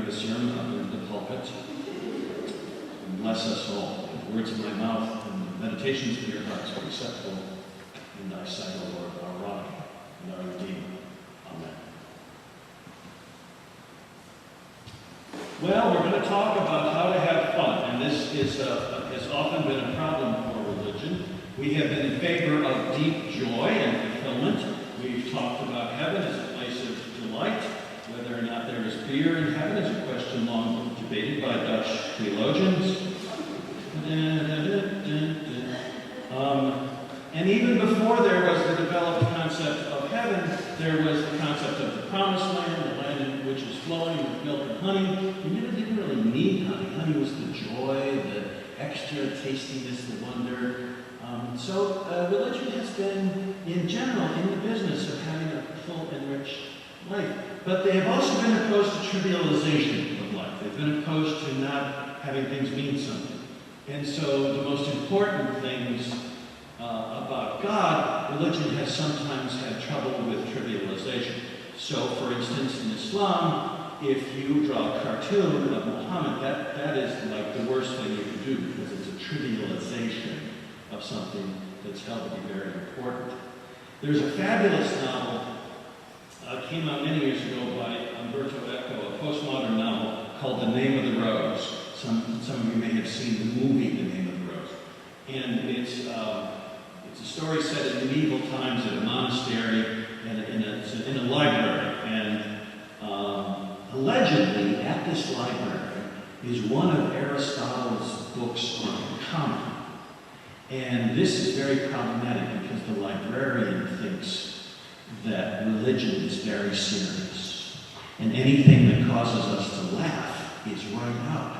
give a sermon up in the pulpit. And bless us all. The words of my mouth and the meditations of your hearts be acceptable in thy sight, O Lord, our rock and our Redeemer. Amen. Well, we're going to talk about how to have fun, and this has often been a problem for religion. We have been in favor of deep joy and fulfillment. We've talked about heaven as a place of delight. Whether or not there is beer in heaven is a question long debated by Dutch theologians. And even before there was the developed concept of heaven, there was the concept of the promised land, the land in which is flowing with milk and honey. You didn't really need honey. Honey was the joy, the extra tastiness, the wonder. So religion has been, in general, in the business of having a full and rich life. But they have also been opposed to trivialization of life. They've been opposed to not having things mean something. And so the most important things about God, religion has sometimes had trouble with trivialization. So, for instance, in Islam, if you draw a cartoon of Muhammad, that is like the worst thing you can do because it's a trivialization of something that's held to be very important. There's a fabulous novel, came out many years ago by Umberto Eco, a postmodern novel called The Name of the Rose. Some of you may have seen the movie The Name of the Rose. And it's a story set in medieval times at a monastery and in a library. And allegedly, at this library is one of Aristotle's books on comedy. And this is very problematic because the librarian thinks that religion is very serious. And anything that causes us to laugh is right out.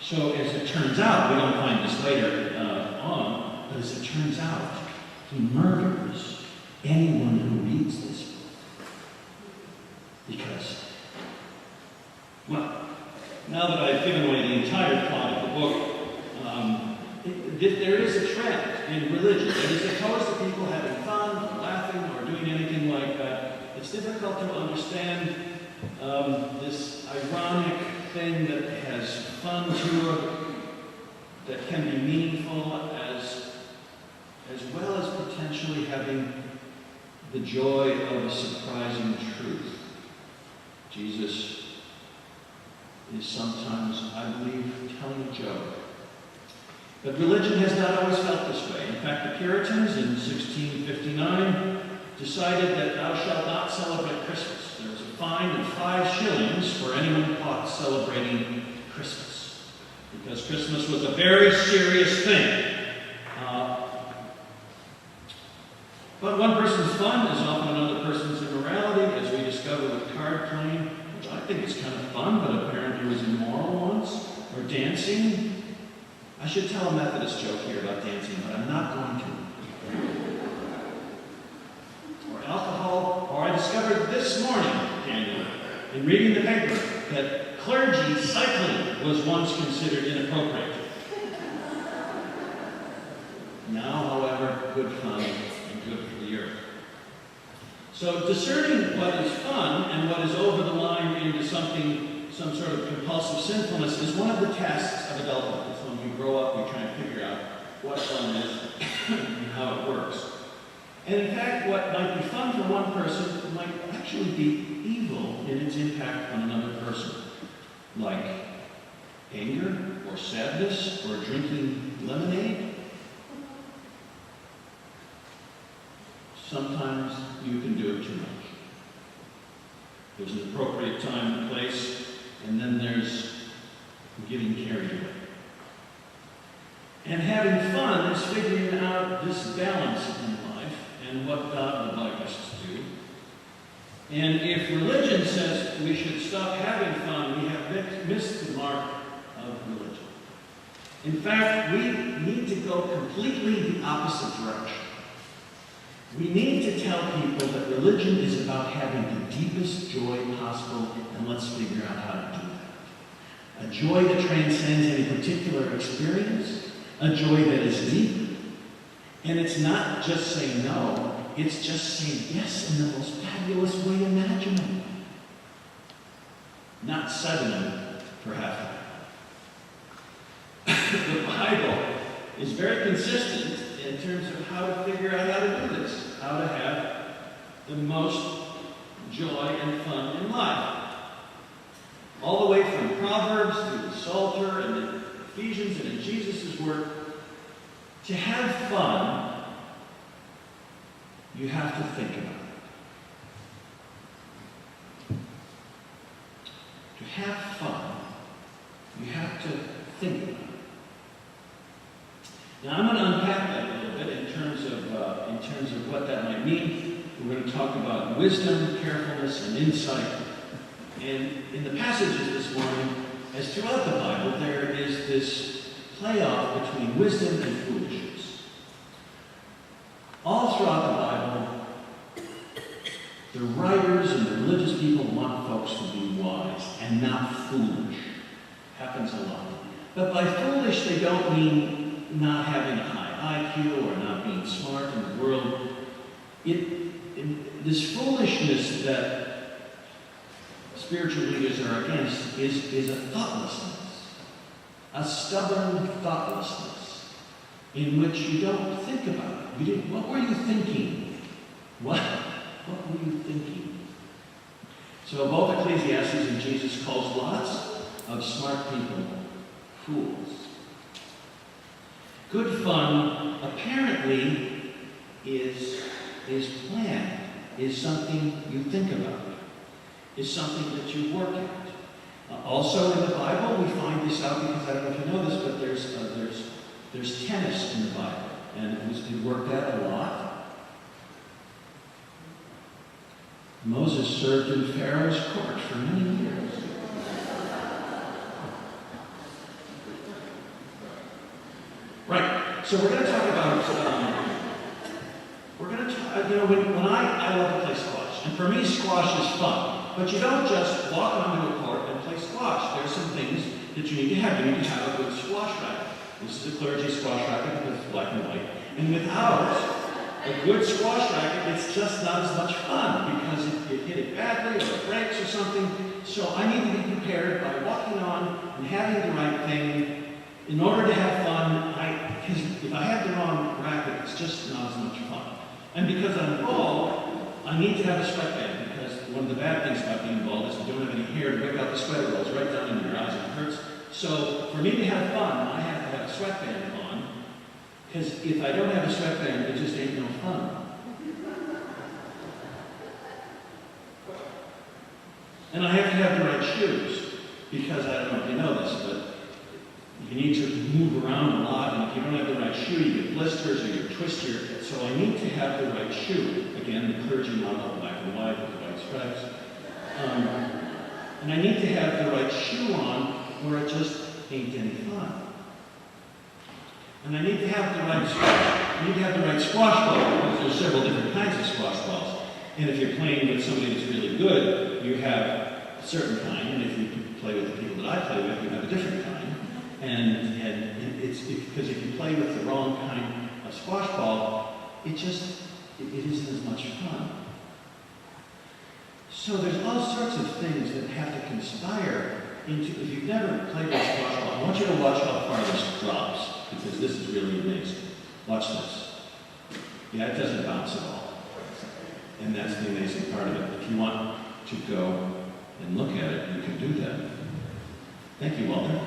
So as it turns out, we don't find this later on, but as it turns out, he murders anyone who reads this book. Because, well, now that I've given away the entire plot of the book, there is a trend in religion that is opposed to people having fun, or laughing, or doing anything like that. It's difficult to understand this ironic thing that has fun to it, that can be meaningful, as well as potentially having the joy of a surprising truth. Jesus is sometimes, I believe, telling a joke. But religion has not always felt this way. In fact, the Puritans in 1659 decided that thou shalt not celebrate Christmas. There was a fine of 5 shillings for anyone caught celebrating Christmas, because Christmas was a very serious thing. But one person's fun is often another person's immorality, as we discover with card playing, which I think is kind of fun, but apparently was immoral once, or dancing. I should tell a Methodist joke here about dancing, but I'm not going to. Or alcohol, or I discovered this morning, Daniel, in reading the paper, that clergy cycling was once considered inappropriate. Now, however, good fun and good for the earth. So discerning what is fun and what is over the line into something, some sort of compulsive sinfulness, is one of the tasks of adulthood. It's when we grow up, we try and figure out what fun is and how it works. And in fact, what might be fun for one person might actually be evil in its impact on another person, like anger or sadness or drinking lemonade. Sometimes you can do it too much. There's an appropriate time and place, and then there's getting carried away. And having fun is figuring out this balance in life and what God would like us to do. And if religion says we should stop having fun, we have missed the mark of religion. In fact, we need to go completely the opposite direction. We need to tell people that religion is about having the deepest joy possible, and let's figure out how to do that. A joy that transcends any particular experience, a joy that is deep, and it's not just saying no, it's just saying yes in the most fabulous way imaginable. Not settling for half an hour. The Bible is very consistent in terms of how to figure out how to do this, how to have the most joy and fun in life. All the way from Proverbs to the Psalter and then Ephesians and in Jesus' work, to have fun, you have to think about it. To have fun, you have to think about it. Now, I'm going to unpack that a little bit in terms of what that might mean. We're going to talk about wisdom, carefulness, and insight. And in the passages this morning, as throughout the Bible, there is this playoff between wisdom and foolishness. All throughout the Bible, the writers and the religious people want folks to be wise and not foolish. Happens a lot. But by foolish, they don't mean not having a high IQ or not being smart in the world. This foolishness that spiritual leaders are against is a thoughtlessness, a stubborn thoughtlessness in which you don't think about it. What were you thinking? What were you thinking? So both Ecclesiastes and Jesus calls lots of smart people fools. Good fun apparently is planned, is something you think about, is something that you work at. Also in the Bible, we find this out because I don't know if you know this, but there's tennis in the Bible, and it was worked at a lot. Moses served in Pharaoh's court for many years. Right. So we're going to talk about. When I love to play squash, and for me, squash is fun. But you don't just walk onto a court and play squash. There's some things that you need to have. You need to have a good squash racket. This is a clergy squash racket with black and white. And without a good squash racket, it's just not as much fun because you hit it badly or it breaks or something. So I need to be prepared by walking on and having the right thing in order to have fun. Because if I have the wrong racket, it's just not as much fun. And because I'm bald, I need to have a sweatband. One of the bad things about being bald is you don't have any hair to wick out the sweat. It rolls right down into your eyes and it hurts. So for me to have fun, I have to have a sweatband on. Because if I don't have a sweatband, it just ain't no fun. And I have to have the right shoes. Because I don't know if you know this, but you need to move around a lot. And if you don't have the right shoe, you get blisters or you twist your... So I need to have the right shoe. Again, the clergy model, black and white with the white stripes. And I need to have the right shoe on or it just ain't any fun. And I need to have the right squash ball because there's several different kinds of squash balls. And if you're playing with somebody that's really good, you have a certain kind. And if you play with the people that I play with, you have a different kind. And it's because if you play with the wrong kind of squash ball, it isn't as much fun. So there's all sorts of things that have to conspire into, if you've never played with squash ball, I want you to watch how far this drops, because this is really amazing. Watch this. Yeah, it doesn't bounce at all. And that's the amazing part of it. If you want to go and look at it, you can do that. Thank you, Walter.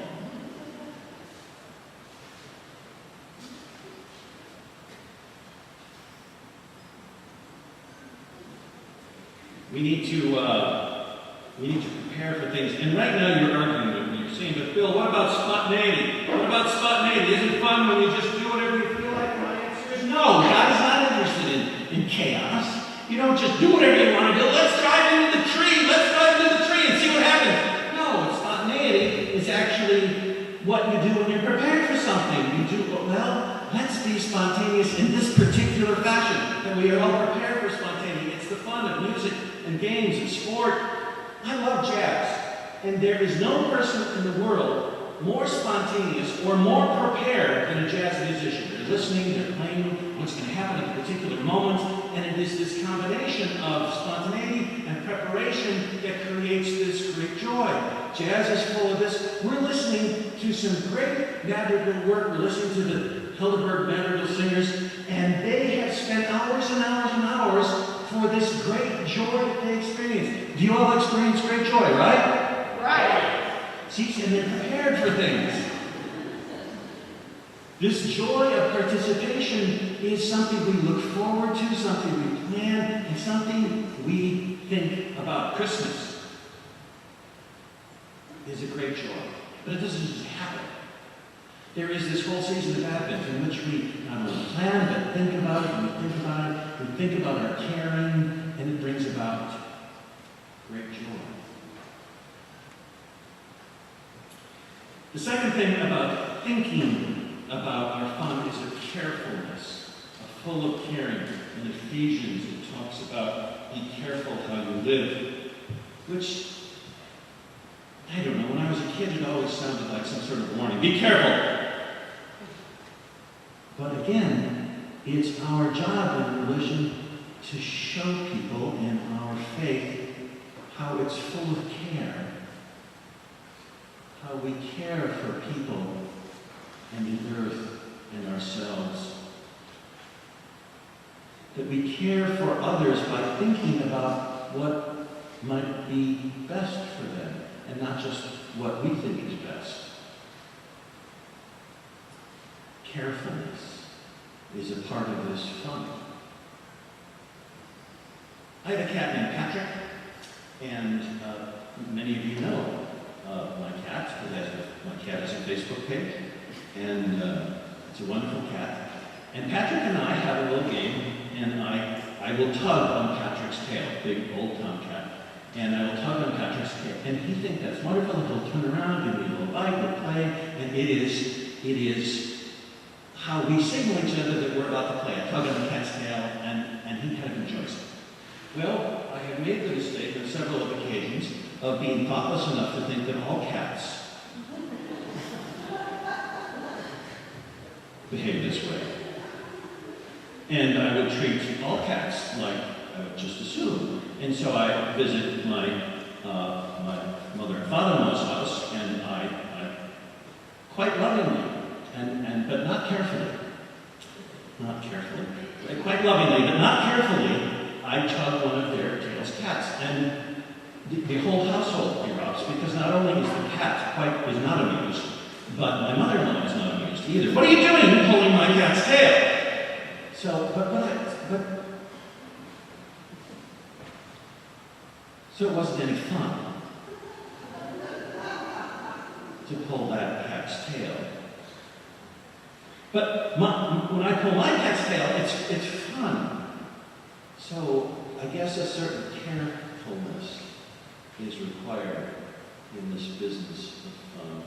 We need to prepare for things. And right now you're arguing with me. You're saying, but Bill, what about spontaneity? What about spontaneity? Isn't it fun when you just do whatever you feel like? My answer is no. God's not interested in chaos. You don't just do whatever you want to do. Let's drive into the tree. Let's drive into the tree and see what happens. No, spontaneity is actually what you do when you're prepared for something. You do, well, let's be spontaneous in this particular fashion. And we are all prepared for spontaneity. It's the fun of music and games and sport. I love jazz. And there is no person in the world more spontaneous or more prepared than a jazz musician. They're listening, they're playing what's going to happen at a particular moment, and it is this combination of spontaneity and preparation that creates this great joy. Jazz is full of this. We're listening to some great madrigal work. We're listening to the Hildeberg Madrigal Singers, and they have spent hours and hours and hours for this great joy that they experience. Do you all experience great joy, right? Right. See, and they're prepared for things. This joy of participation is something we look forward to, something we plan, and something we think about. Christmas is a great joy, but it doesn't just happen. There is this whole season of Advent in which we not only plan, but think about it, and we think about it, we think about our caring, and it brings about great joy. The second thing about thinking about our fun is a carefulness, a full of caring. In Ephesians, it talks about be careful how you live, which, I don't know, when I was a kid, it always sounded like some sort of warning. Be careful! But again, it's our job in religion to show people in our faith how it's full of care, how we care for people and the earth and ourselves. That we care for others by thinking about what might be best for them and not just what we think is best. Carefulness is a part of this fun. I have a cat named Patrick, and many of you know my cat. My cat has a Facebook page, and it's a wonderful cat. And Patrick and I have a little game, and I will tug on Patrick's tail, big old tomcat, and I will tug on Patrick's tail. And he thinks that's wonderful, and he'll turn around, give me a little bite, we'll play, and it is how we signal each other that we're about to play. I tug on the cat's tail, and he kind of enjoys it. Well, I have made the mistake on several occasions of being thoughtless enough to think that all cats behave this way. And I would treat all cats like I would just assume. And so I visit my mother and father-in-law's house, and I quite lovingly, but not carefully, quite lovingly, but not carefully, I tug one of their tail's cats. And the whole household erupts, because not only is the cat is not amused, but my mother-in-law is not amused either. What are you doing? You're pulling my cat's tail. So it wasn't any fun to pull that cat's tail. But when I pull my cat's tail, it's fun. So I guess a certain carefulness is required in this business of fun.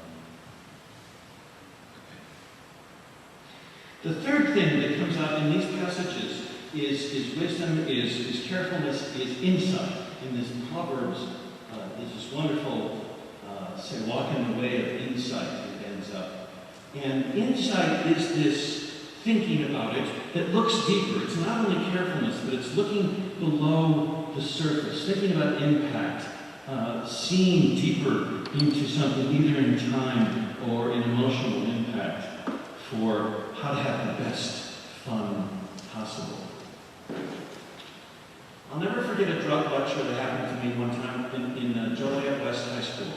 The third thing that comes out in these passages is wisdom, is carefulness, is insight. In this Proverbs, there's this wonderful, walk in the way of insight, it ends up. And insight is this thinking about it that looks deeper. It's not only carefulness, but it's looking below the surface, thinking about impact, seeing deeper into something, either in time or in emotional impact, for how to have the best fun possible. I'll never forget a drug lecture that happened to me one time in Joliet West High School.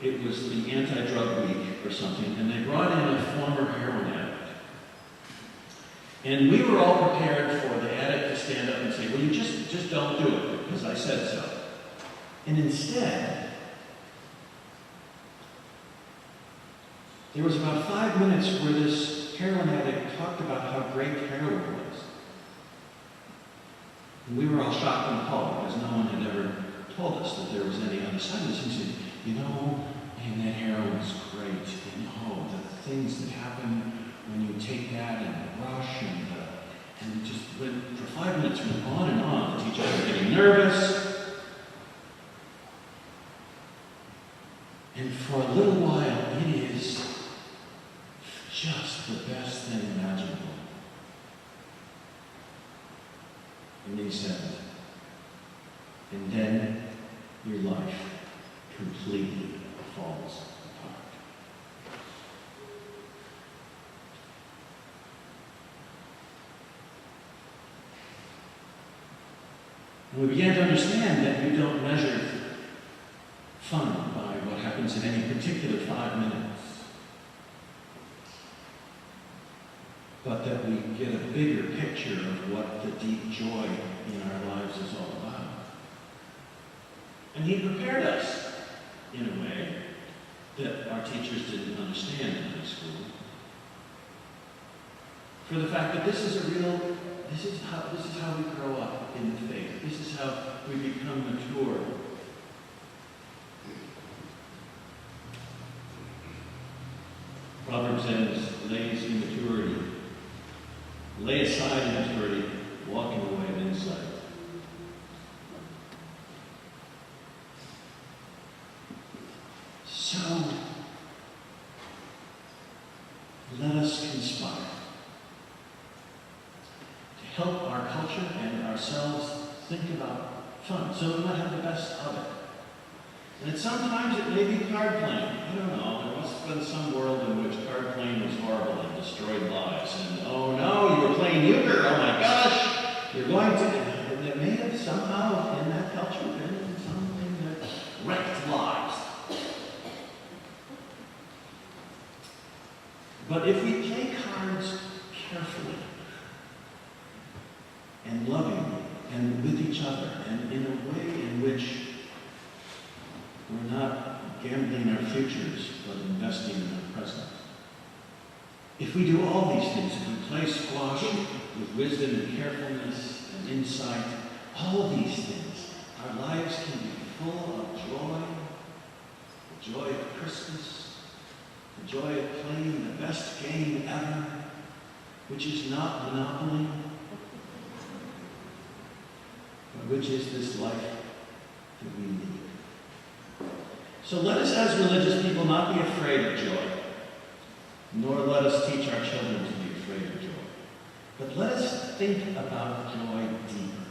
It was the anti-drug week or something, and they brought in a former heroin addict. And we were all prepared for the addict to stand up and say, well, you just don't do it, because I said so. And instead, there was about 5 minutes where this heroin addict talked about how great heroin was. And we were all shocked and appalled, because no one had ever told us that there was any other side of this. He said, man, that heroin is great. The things that happen when you take that and the rush and just went, for 5 minutes, went on and on. The teacher was getting nervous. And for a little while, it is just the best thing imaginable. And he said, and then your life completely completely falls apart. And we began to understand that you don't measure fun by what happens in any particular 5 minutes, but that we get a bigger picture of what the deep joy in our lives is all about. And he prepared us in a way that our teachers didn't understand in high school, for the fact that this is how we grow up in the faith. This is how we become mature. Proverbs says, lays immaturity. Lay aside immaturity, walking away of insight. So, let us conspire to help our culture and ourselves think about fun, so we might have the best of it. And sometimes it may be card playing. I don't know. There must have been some world in which card playing was horrible and destroyed lives. And oh no, you were playing euchre. Oh my gosh, you're going to. And there may have somehow in that culture been something that wrecked lives. But if we play cards carefully and lovingly and with each other and in a way in which we're not gambling our futures, but investing in our present. If we do all these things, if we play squash with wisdom and carefulness and insight, all these things, our lives can be full of joy, the joy of Christmas, the joy of playing the best game ever, which is not Monopoly, but which is this life that we need. So let us as religious people not be afraid of joy, nor let us teach our children to be afraid of joy. But let us think about joy deeper,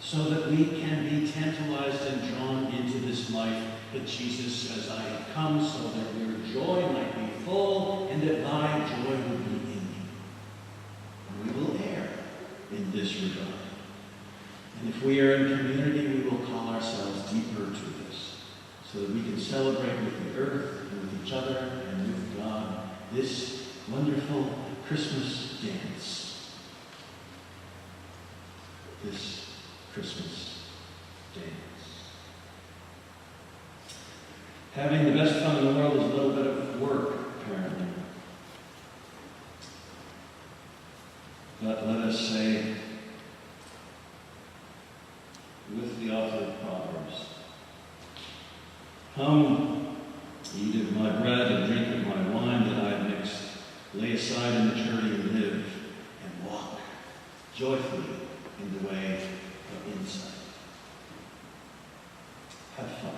so that we can be tantalized and drawn into this life that Jesus says, I have come so that your joy might be full and that thy joy will be in you. And we will err in this regard. And if we are in community, we will call ourselves deeper to this, so that we can celebrate with the earth and with each other and with God this wonderful Christmas dance. This Christmas dance. Having the best fun in the world is a little bit of work, apparently. But let us say, with the author of Proverbs, come, eat of my bread and drink of my wine that I have mixed. Lay aside immaturity and live, and walk joyfully in the way of insight. Have fun.